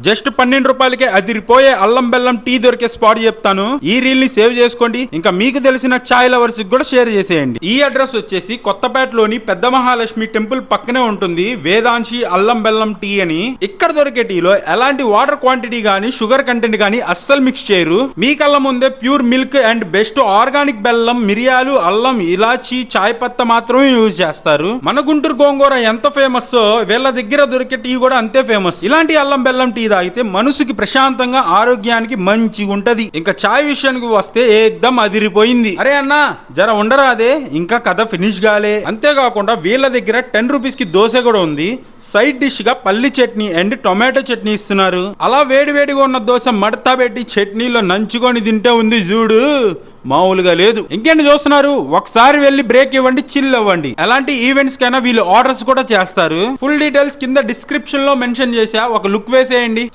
Just 12 రూపాయలకే అదిరిపోయే అల్లం బెల్లం టీ దొరికే స్పాట్ చెప్తాను. ఈ రీల్ ని సేవ్ చేసుకోండి, ఇంకా మీకు తెలిసిన చాయ్ లవర్స్ కూడా షేర్ చేసేయండి. ఈ అడ్రస్ వచ్చేసి కొత్తపేటలోని పెద్ద మహాలక్ష్మి టెంపుల్ పక్కనే ఉంటుంది వేదాంశి అల్లం బెల్లం టీ అని. ఇక్కడ దొరికే టీలో ఎలాంటి వాటర్ క్వాంటిటీ గానీ షుగర్ కంటెంట్ గానీ అస్సలు మిక్స్ చేయరు. మీ కళ్ళ ముందే pure milk and best organic బెల్లం, మిరియాలు, అల్లం, ఇలాచి, చాయ్ పత్తా మాత్రమే యూజ్ చేస్తారు. మన గుంటూరు గోంగూర ఎంత ఫేమస్ వీళ్ళ దగ్గర దొరికే టీ కూడా అంతే ఫేమస్. ఇలాంటి అల్లం బెల్లం టీ తాగితే మనసుకి ప్రశాంతంగా, ఆరోగ్యానికి మంచిగా ఉంటది. ఇంకా చాయ్ విషయానికి వస్తే ఏకదం అదిరిపోయింది. అరే అన్నా జర ఉండరా, అదే ఇంకా కథ ఫినిష్ గాలే. అంతేకాకుండా వీళ్ళ దగ్గర 10 రూపీస్ కి దోశ కూడా ఉంది. సైడ్ డిష్ గా పల్లి చట్నీ అండ్ టొమాటో చట్నీ ఇస్తున్నారు. అలా వేడివేడిగా ఉన్న దోశ మడతా పెట్టి చట్నీలో నంచుకొని తింటే ఉంది చూడు, మామూలుగా లేదు. ఇంకేంటి చూస్తున్నారు, ఒకసారి వెళ్ళి బ్రేక్ ఇవ్వండి, చిల్ అవ్వండి. ఎలాంటి ఈవెంట్స్ కైనా వీళ్ళు ఆర్డర్స్ కూడా చేస్తారు. ఫుల్ డీటెయిల్స్ కింద డిస్క్రిప్షన్ లో మెన్షన్ చేసా, ఒక లుక్ వేసేయండి.